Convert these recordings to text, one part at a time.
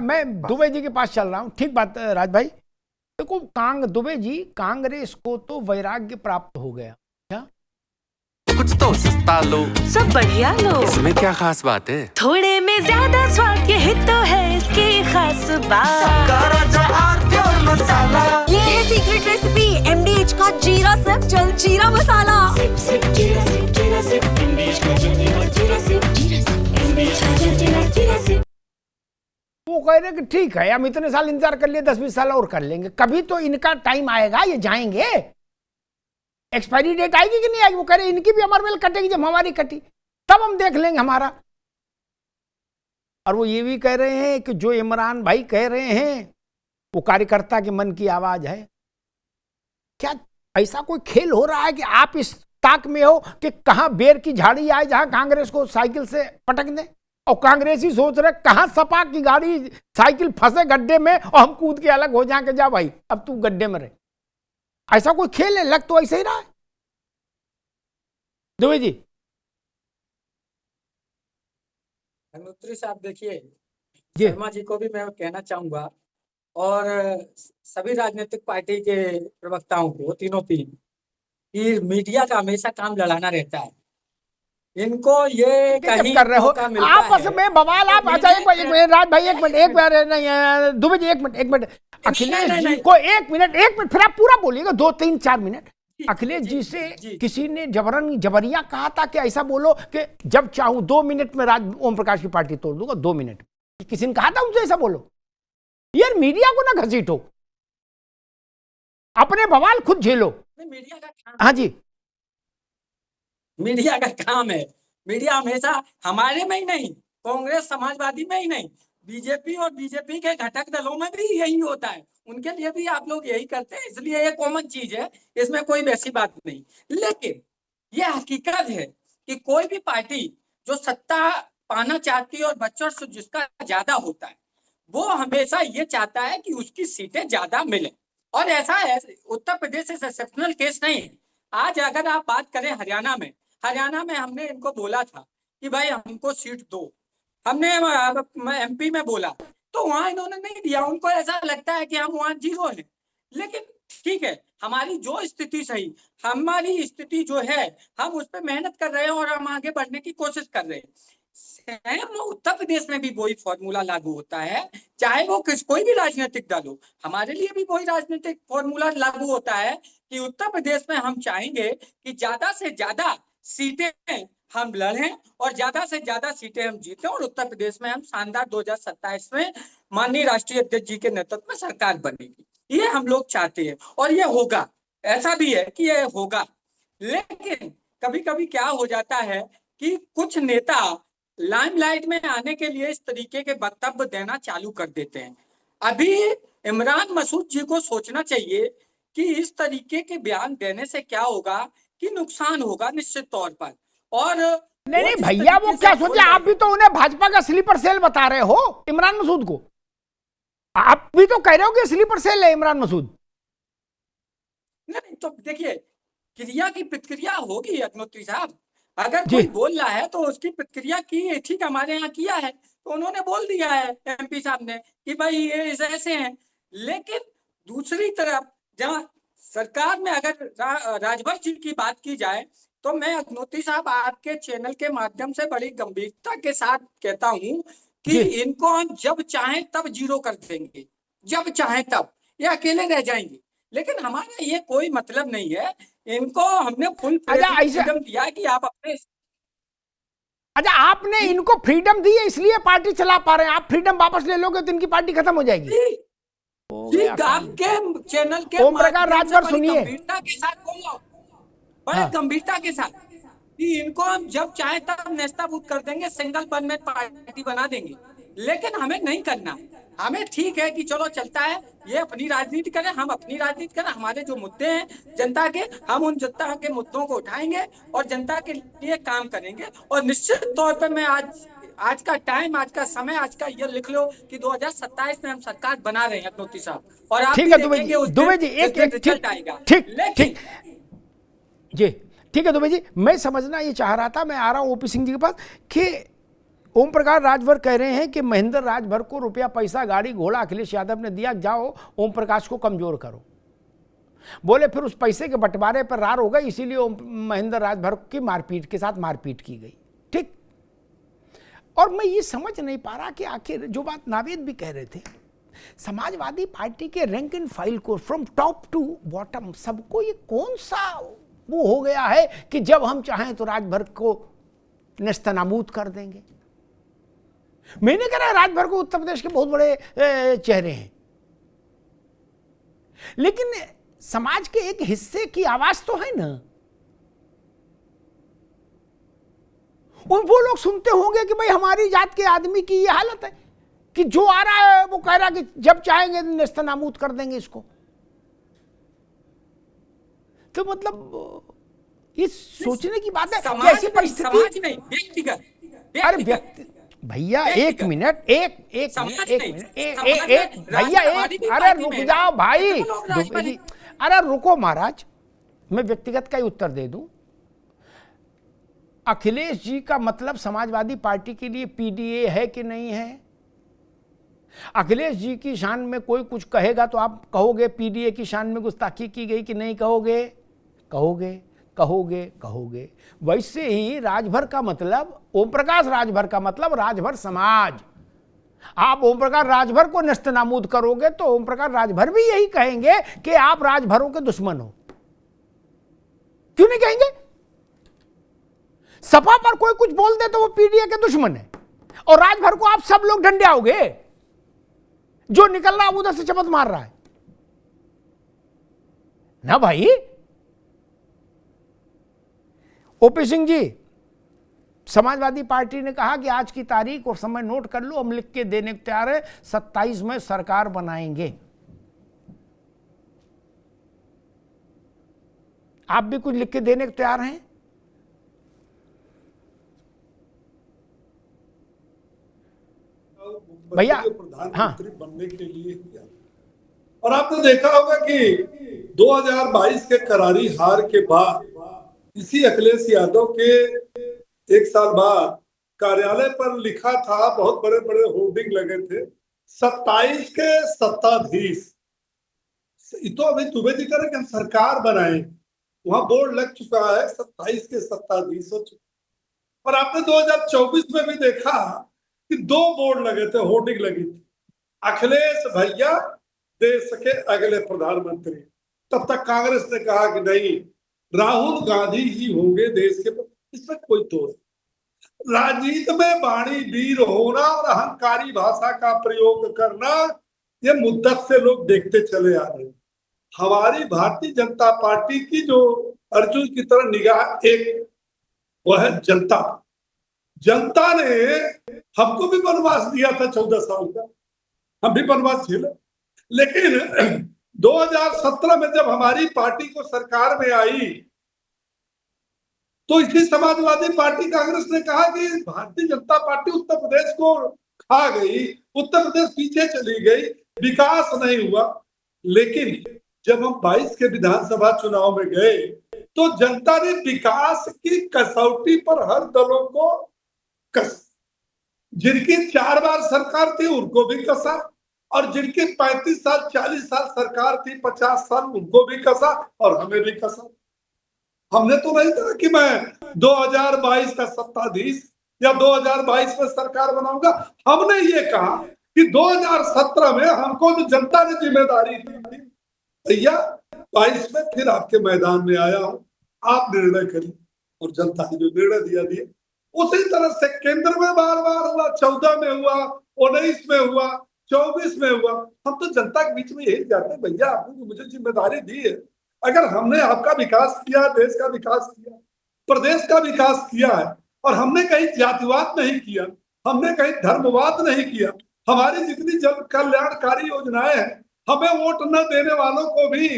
मैं दुबे जी के पास चल रहा हूँ। ठीक बात राज भाई। देखो दुबे जी, कांग्रेस को तो वैराग्य प्राप्त हो गया क्या? कुछ तो सस्ता लो, सब बढ़िया लो, इसमें क्या खास बात है? थोड़े में ज्यादा स्वाद, यही तो है इसकी खास बात। मसाला, ये है सीक्रेट रेसिपी MDH का जीरा सिप जल जीरा मसाला। सिप सिप जीरा सिप MDH का जल जीरा सिप MDH का जल जीरा सिप। वो कह रहे कि ठीक है, हम इतने साल इंतजार कर लिए, 10-20 साल और कर लेंगे, कभी तो इनका टाइम आएगा, ये जाएंगे। एक्सपायरी डेट आएगी कि नहीं आएगी? वो कह रहे इनकी भी अमरवेल कटेगी जब हमारी कटी, तब हम देख लेंगे हमारा। और वो ये भी कह रहे हैं कि जो इमरान भाई कह रहे हैं वो कार्यकर्ता के मन की आवाज है। क्या ऐसा कोई खेल हो रहा है कि आप इस ताक में हो कि कहां बेर की झाड़ी आए जहां कांग्रेस को साइकिल से पटक दें, और कांग्रेसी सोच रहे कहां सपा की गाड़ी साइकिल फंसे गड्ढे में और हम कूद के अलग हो जाए कि जा भाई अब तू गड्ढे में रहे। ऐसा कोई खेल है? लग तो ऐसे ही रहा है। दुबे जी। अग्निहोत्री साहब देखिए, जी शर्मा जी को भी मैं कहना चाहूंगा और सभी राजनीतिक पार्टी के प्रवक्ताओं को, तीनों तीन, कि मीडिया का हमेशा काम लड़ाना रहता है। इनको ये कहीं कर रहे हो मौका मिलता आपस है में बवाल। आप अच्छा एक मिनट राज भाई, एक मिनट दुबे जी, एक मिनट अखिलेश जी को एक मिनट फिर आप पूरा बोलिएगा, 2-3-4 मिनट। अखिलेश जी से किसी ने जबरिया कहा था कि ऐसा बोलो कि जब चाहूं 2 मिनट में राज ओम प्रकाश की पार्टी तोड़ दूंगा, 2 मिनट। किसी ने कहा था उनसे ऐसा बोलो? यार मीडिया को ना घसीटो, अपने बवाल खुद झेलो। मीडिया का काम, हाँ जी, मीडिया का काम है। मीडिया हमेशा हमारे में ही नहीं, कांग्रेस समाजवादी में ही नहीं, बीजेपी और बीजेपी के घटक दलों में भी यही होता है। उनके लिए भी आप लोग यही करते हैं, इसलिए ये कॉमन चीज है, इसमें कोई वैसी बात नहीं। लेकिन ये हकीकत है कि कोई भी पार्टी जो सत्ता पाना चाहती है और वर्चस्व जिसका ज्यादा होता है, वो हमेशा ये चाहता है कि उसकी सीटें ज्यादा मिले। और ऐसा है, उत्तर प्रदेश एक्सेप्शनल केस नहीं है। आज अगर आप बात करें हरियाणा में हमने इनको बोला था कि भाई हमको सीट दो, हमने MP में बोला तो वहां इन्होंने नहीं दिया। उनको ऐसा लगता है कि हम वहां 0 हैं। लेकिन ठीक है, हमारी जो स्थिति सही, हमारी स्थिति जो है, हम उस पर मेहनत कर रहे हैं और हम आगे बढ़ने की कोशिश कर रहे हैं। सेम उत्तर प्रदेश में भी वही फॉर्मूला लागू होता है, चाहे वो कोई भी राजनीतिक दल हो। हमारे लिए भी वही राजनीतिक फॉर्मूला लागू होता है कि उत्तर प्रदेश में हम चाहेंगे कि ज्यादा से ज्यादा सीटें हम लड़ें और ज्यादा से ज्यादा सीटें हम जीतें, और उत्तर प्रदेश में हम शानदार 2027 में माननीय राष्ट्रीय अध्यक्ष जी के नेतृत्व में सरकार बनेगी। ये हम लोग चाहते हैं और ये होगा। ऐसा भी है कि ये होगा। लेकिन कभी कभी क्या हो जाता है कि कुछ नेता लाइमलाइट में आने के लिए इस तरीके के वक्तव्य देना चालू कर देते हैं। अभी इमरान मसूद जी को सोचना चाहिए कि इस तरीके के बयान देने से क्या होगा, कि नुकसान होगा निश्चित तौर पर। और नहीं भैया, वो क्या सोचे? आप भी तो उन्हें भाजपा का स्लीपर सेल बता रहे हो, इमरान मसूद को। आप भी तो कह रहे हो कि स्लीपर सेल है इमरान मसूद। नहीं तो देखिए, क्रिया की प्रतिक्रिया होगी अग्निहोत्री साहब। अगर कोई बोल रहा है तो उसकी प्रतिक्रिया की, ठीक हमारे यहाँ किया है तो उन्होंने बोल दिया है MP साहब ने कि भाई ये ऐसे हैं। लेकिन दूसरी तरफ जहाँ सरकार में अगर राजभर जी की बात की जाए तो मैं अग्निहोत्री साहब आपके चैनल के माध्यम से बड़ी गंभीरता के साथ कहता हूँ कि इनको हम जब चाहें तब 0 कर देंगे, जब चाहें तब। ये अकेले रह जाएंगे, लेकिन हमारा ये कोई मतलब नहीं है। इनको हमने फुल फ्रीडम दिया कि आप अपने। अच्छा, आपने इनको फ्रीडम दी है इसलिए पार्टी चला पा रहे हैं। आप फ्रीडम वापस ले लोगे तो इनकी पार्टी खत्म हो जाएगी। जी, आपके चैनल के ओम प्रकाश राजभर सुनिए, गंभीरता के साथ बोलो, बड़े गंभीरता के साथ, कि इनको हम जब चाहे तब नेस्ताभूत कर देंगे, सिंगल परमानेंट पार्टी बना देंगे। लेकिन हमें नहीं करना। हमें ठीक है कि चलो चलता है, ये अपनी राजनीति करें, हम अपनी राजनीति करें। हमारे जो मुद्दे हैं जनता के, हम उन जनता के मुद्दों को उठाएंगे और जनता के लिए काम करेंगे। और निश्चित तौर पर मैं आज का टाइम, आज का समय, आज का ये लिख लो कि 2027 में हम सरकार बना रहे हैं अग्निहोत्री साहब। और आप ठीक है दुबे जी, एक रिजल्ट आएगा। ठीक जी, ठीक है दुबे जी। मैं समझना ये चाह रहा था, मैं आ रहा हूँ OP सिंह जी के पास, कि ओम प्रकाश राजभर कह रहे हैं कि महेंद्र राजभर को रुपया पैसा गाड़ी घोड़ा अखिलेश यादव ने दिया, जाओ ओम प्रकाश को कमजोर करो। बोले फिर उस पैसे के बंटवारे पर रार हो गई, इसीलिए महेंद्र राजभर की मारपीट के साथ मारपीट की गई। ठीक। और मैं ये समझ नहीं पा रहा कि आखिर जो बात नावेद भी कह रहे थे, समाजवादी पार्टी के रैंक एंड फाइल को फ्रॉम टॉप टू बॉटम सबको ये कौन सा वो हो गया है कि जब हम चाहें तो राजभर को नेस्तनाबूद कर देंगे। मैंने कहा राजभर को उत्तर प्रदेश के बहुत बड़े चेहरे हैं, लेकिन समाज के एक हिस्से की आवाज तो है ना। वो लोग सुनते होंगे कि भाई हमारी जात के आदमी की ये हालत है कि जो आ रहा है वो कह रहा है कि जब चाहेंगे नेस्तनाबूद कर देंगे इसको। तो मतलब ये सोचने की बात है कि ऐसी परिस्थिति नहीं, व्यक्तिगत। अरे व्यक्ति भैया एक मिनट भैया अरे रुक जाओ भाई, अरे रुको महाराज, मैं व्यक्तिगत का ही उत्तर दे दूं। अखिलेश जी का मतलब समाजवादी पार्टी के लिए पीडीए है कि नहीं है? अखिलेश जी की शान में कोई कुछ कहेगा तो आप कहोगे पीडीए की शान में गुस्ताखी की गई कि नहीं कहोगे? कहोगे कहोगे कहोगे। वैसे ही राजभर का मतलब, ओम प्रकाश राजभर का मतलब राजभर समाज। आप ओम प्रकाश राजभर को नेस्तनाबूद करोगे तो ओम प्रकाश राजभर भी यही कहेंगे कि आप राजभरों के दुश्मन हो। क्यों नहीं कहेंगे? सपा पर कोई कुछ बोल दे तो वो पीडीए के दुश्मन है, और राजभर को आप सब लोग डंडियाओगे। जो निकल रहा है उधर से चपत मार रहा है ना भाई। ओपी सिंह जी, समाजवादी पार्टी ने कहा कि आज की तारीख और समय नोट कर लो, हम लिख के देने को तैयार है, 27 में सरकार बनाएंगे। आप भी कुछ लिख के देने को तैयार हैं? भैया प्रधानमंत्री बनने के लिए किया। और आपने देखा होगा कि 2022 के करारी हार के बाद इसी अखिलेश यादव के एक साल बाद कार्यालय पर लिखा था, बहुत बड़े बड़े होर्डिंग लगे थे, 27 के सत्ताधीश। तो अभी दुबे जी करें कि हम सरकार बनाए, वहां बोर्ड लग चुका है, 27 के सत्ताधीश हो चुके। और आपने 2024 में भी देखा कि 2 बोर्ड लगे थे, होर्डिंग लगी थी, अखिलेश भैया देश के अगले प्रधानमंत्री। तब तक कांग्रेस ने कहा कि नहीं, राहुल गांधी ही होंगे देश के। इसमें कोई दोष, राजनीति में वाणी वीर होना और अहंकारी भाषा का प्रयोग करना, ये मुद्दत से लोग देखते चले आ रहे हैं। हमारी भारतीय जनता पार्टी की जो अर्जुन की तरह निगाह एक, वह है जनता। जनता ने हमको भी वनवास दिया था 14 साल का, हम भी वनवास झेले। लेकिन 2017 में जब हमारी पार्टी को सरकार में आई तो इसी समाजवादी पार्टी कांग्रेस ने कहा कि भारतीय जनता पार्टी उत्तर प्रदेश को खा गई, उत्तर प्रदेश पीछे चली गई, विकास नहीं हुआ। लेकिन जब हम 22 के विधानसभा चुनाव में गए तो जनता ने विकास की कसौटी पर हर दलों को कस, जिनकी 4 बार सरकार थी उनको भी कसा, और जिनकी 35 साल 40 साल सरकार थी, 50 साल, उनको भी कसा और हमें भी कसा। हमने तो नहीं कहा कि मैं 2022 का सत्ताधीश या 2022 में सरकार बनाऊंगा। हमने ये कहा कि 2017 में हमको जो जनता ने जिम्मेदारी दी, भैया 22 में फिर आपके मैदान में आया हूं, आप निर्णय करिए। और जनता ने जो निर्णय दिया उसी तरह से केंद्र में बार बार हुआ, 14 में हुआ, 19 में हुआ, 24 में हुआ। हम तो जनता के बीच में यही जाते हैं, भैया आपने मुझे जिम्मेदारी दी है, अगर हमने आपका विकास किया, देश का विकास किया, प्रदेश का विकास किया है, और हमने कहीं जातिवाद नहीं किया, हमने कहीं धर्मवाद नहीं किया, हमारी जितनी जन कल्याणकारी योजनाएं हैं, हमें वोट न देने वालों को भी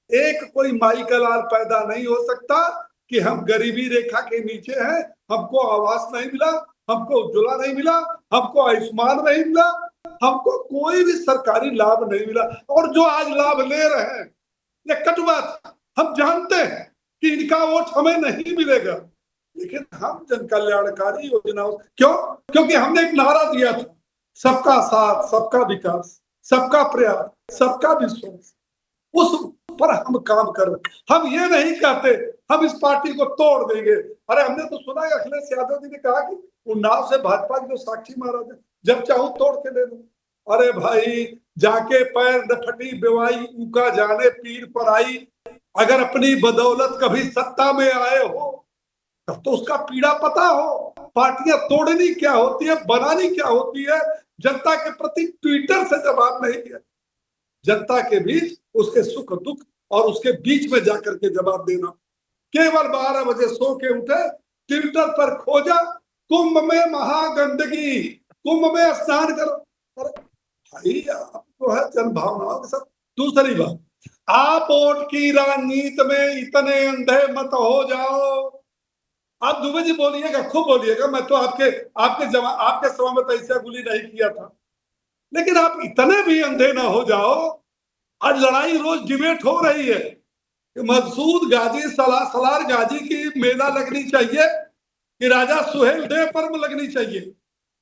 एक कोई माई का लाल पैदा नहीं हो सकता कि हम गरीबी रेखा के नीचे हैं, हमको आवास नहीं मिला, हमको उज्ज्वला नहीं मिला, हमको आयुष्मान नहीं मिला, हमको कोई भी सरकारी लाभ नहीं मिला। और जो आज लाभ ले रहे हैं ये कटु बात, हम जानते हैं कि इनका वोट हमें नहीं मिलेगा, लेकिन हम जन कल्याणकारी योजनाओं, क्यों? क्योंकि हमने एक नारा दिया था, सबका साथ, सबका विकास, सबका प्रयास, सबका विश्वास। उस पर हम काम कर रहे। हम ये नहीं कहते हम इस पार्टी को तोड़ देंगे। अरे हमने तो सुना है अखिलेश यादव जी ने कहा कि उन्नाव से भाजपा के जो साक्षी महाराज है, जब चाहूं तोड़ के ले लो। अरे भाई, जाके पैर न फटी बेवाई, ऊका जाने पीर पर आई। अगर अपनी बदौलत कभी सत्ता में आए हो तब तो उसका पीड़ा पता हो। पार्टियां तोड़नी क्या होती है, बनानी क्या होती है। जनता के प्रति ट्विटर से जवाब नहीं दिया, जनता के बीच उसके सुख दुख और उसके बीच में जाकर के जवाब देना। केवल 12 बजे सो के उठे, ट्विटर पर खोजा कुंभ में महागंदगी, कुंभ में स्नान करो। अरे भाई, आप तो है जन भावनाओं के साथ। दूसरी बात, आप वोट की राजनीति में इतने अंधे मत हो जाओ। आप दुबे जी बोलिएगा, खूब बोलिएगा, मैं तो आपके सभा में ऐसा गुली नहीं किया था, लेकिन आप इतने भी अंधे ना हो जाओ। आज लड़ाई रोज डिबेट हो रही है कि मकसूद गाजी सलार गाजी की मेला लगनी चाहिए कि राजा सुहेल देव पर लगनी चाहिए।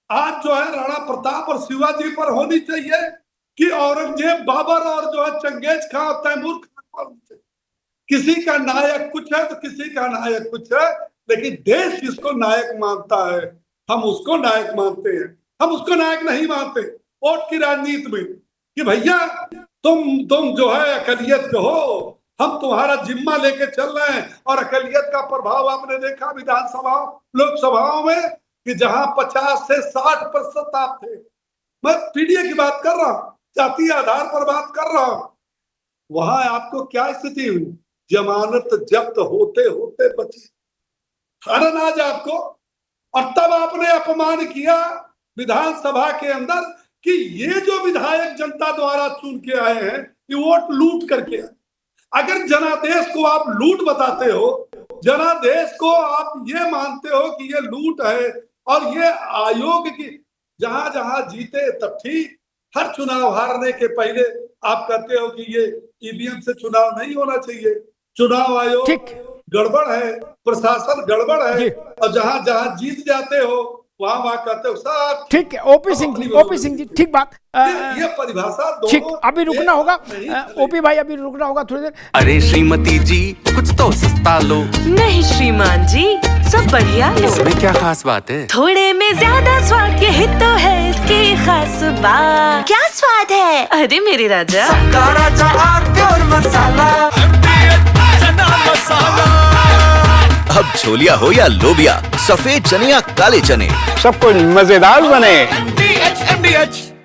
आज जो है राणा प्रताप और शिवाजी पर होनी चाहिए कि औरंगजेब, बाबर और जो है चंगेज खां, तैमूर खान पर होनी चाहिए। किसी का नायक कुछ है तो किसी का नायक कुछ है, लेकिन देश जिसको नायक मानता है हम उसको नायक मानते हैं। हम उसको नायक नहीं मानते वोट की राजनीति में कि भैया तुम जो है अकलियत के हो, हम तुम्हारा जिम्मा लेके चल रहे हैं। और अकलियत का प्रभाव आपने देखा विधानसभा लोकसभाओं में कि जहां 50 से 60% आप थे। मैं पीडीए की बात कर रहा हूं, जातीय आधार पर बात कर रहा हूं। वहां आपको क्या स्थिति हुई? जमानत जब्त होते होते बची अनाज आपको। और तब आपने अपमान किया विधानसभा के अंदर कि ये जो विधायक जनता द्वारा चुन के आए हैं ये वोट लूट करके आए। अगर जनादेश को आप लूट बताते हो, जनादेश को आप ये मानते हो कि ये लूट है और ये आयोग की जहां जहां जीते तब ठीक। हर चुनाव हारने के पहले आप कहते हो कि ये ईवीएम से चुनाव नहीं होना चाहिए, चुनाव आयोग ठीक। गड़बड़ है, प्रशासन गड़बड़ है। और जहां जहां जीत जाते हो वहां कहते हो सब ठीक है। ओपी सिंह जी ठीक बात। ये परिभाषा ठीक, अभी रुकना होगा ओपी भाई, अभी रुकना होगा थोड़ी देर। अरे श्रीमती जी, कुछ तो सस्ता लो। नहीं श्रीमान जी, सब बढ़िया लो। इसमें क्या खास बात है? थोड़े में ज्यादा स्वाद, यही तो है इसकी खास बात। क्या स्वाद है? अरे मेरे राजा, अब छोलिया हो या लोबिया, सफेद चने या काले चने, सब कुछ मजेदार बने।